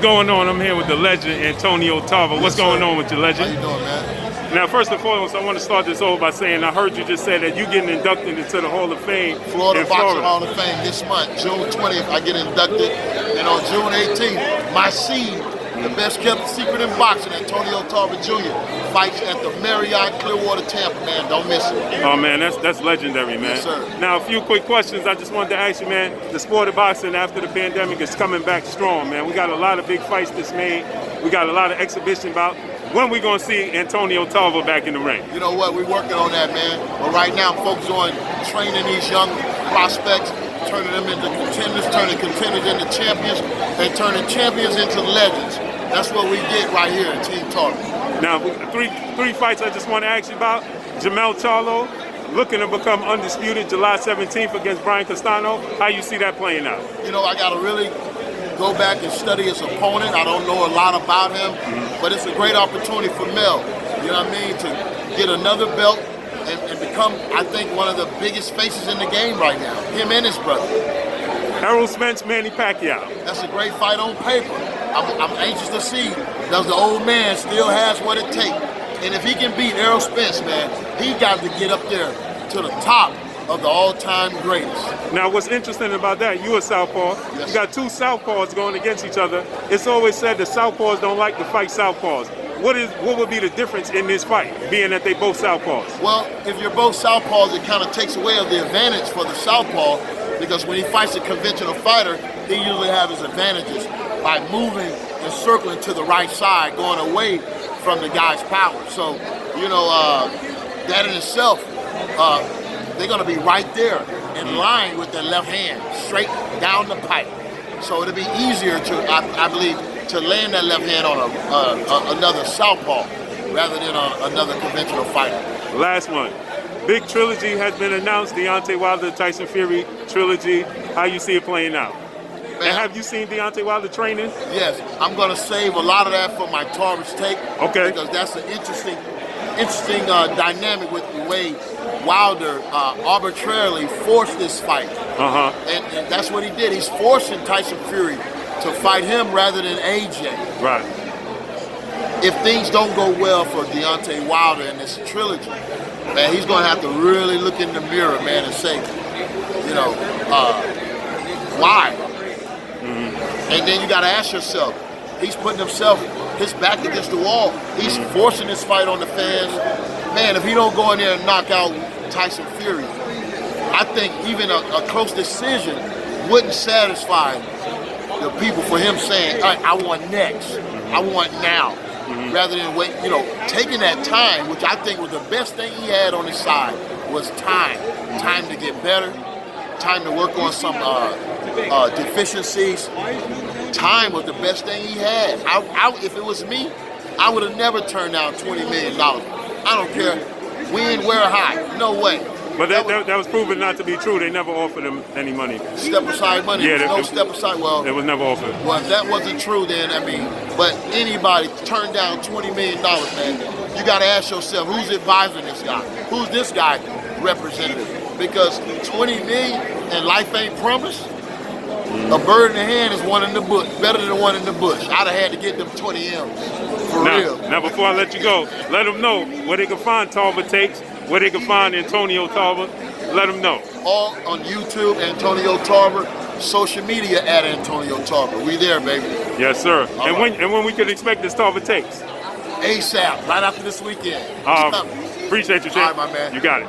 going on? I'm here with the legend, Antonio Tarver. What's going on with you, legend? How you doing, man? Now, first and foremost, I want to start this over by saying I heard you just say that you're getting inducted into the Hall of Fame Florida in Boxing Florida. Hall of Fame this month, June 20th, I get inducted. And on June 18th, my seed, the best kept secret in boxing, Antonio Tarver Jr., fights at the Marriott Clearwater, Tampa, man. Don't miss it. Oh, man, that's legendary, man. Yes, sir. Now, a few quick questions I just wanted to ask you, man. The sport of boxing after the pandemic is coming back strong, man. We got a lot of big fights that's made. We got a lot of exhibition bout. When we going to see Antonio Tarver back in the ring? You know what? We're working on that, man. But right now, I'm focused on training these young prospects, turning them into contenders, turning contenders into champions, and turning champions into legends. That's what we get right here in Team Tarver. Now, three fights I just want to ask you about. Jamel Charlo looking to become undisputed July 17th against Brian Castano. How you see that playing out? You know, I got to really go back and study his opponent. I don't know a lot about him, but it's a great opportunity for Mel, you know what I mean, to get another belt and become, I think, one of the biggest faces in the game right now, him and his brother. Errol Spence, Manny Pacquiao. That's a great fight on paper. I'm anxious to see, does the old man still has what it takes? And if he can beat Errol Spence, man, he got to get up there to the top of the all-time greatest. Now, what's interesting about that, you a southpaw. Yes. You got two southpaws going against each other. It's always said that southpaws don't like to fight southpaws. What would be the difference in this fight, being that they both southpaws? Well, if you're both southpaws, it kind of takes away of the advantage for the southpaw, because when he fights a conventional fighter, he usually has his advantages by moving and circling to the right side, going away from the guy's power. So, you know, that in itself, they're going to be right there in line with their left hand, straight down the pipe. So it'll be easier to, I believe, to land that left hand on another southpaw rather than on another conventional fighter. Last one. Big trilogy has been announced, Deontay Wilder, Tyson Fury trilogy. How you see it playing out? Man, and have you seen Deontay Wilder training? Yes, I'm going to save a lot of that for my Tarver's take. Okay. Because that's an interesting dynamic with the way Wilder arbitrarily forced this fight. And that's what he did. He's forcing Tyson Fury to fight him rather than AJ. Right. If things don't go well for Deontay Wilder in this trilogy, man, he's going to have to really look in the mirror, man, and say, you know, why? And then you got to ask yourself, he's putting his back against the wall. He's forcing this fight on the fans. Man, if he don't go in there and knock out Tyson Fury, I think even a close decision wouldn't satisfy the people for him saying, all right, I want next, I want now, rather than wait, you know, taking that time, which I think was the best thing he had on his side, was time. Time to get better, time to work on some deficiencies. Time was the best thing he had. If it was me, I would have never turned down $20 million. I don't care, win, where, high, no way. But that was proven not to be true. They never offered him any money. Step aside money, Yeah, no step aside, well. It was never offered. Well, if that wasn't true, then, I mean, but anybody turned down $20 million, man, you got to ask yourself, who's advising this guy? Who's this guy representative? Because $20 million and life ain't promised. A bird in the hand is one in the bush, better than one in the bush. I'd have had to get them 20 M's, for real. Now, before I let you go, let them know where they can find Tarver Takes, where they can find Antonio Tarver. Let them know. All on YouTube, Antonio Tarver. Social media at Antonio Tarver. We there, baby. Yes, sir. And when we can expect this Tarver Takes? ASAP, right after this weekend. Appreciate you, Chip. All right, my man. You got it.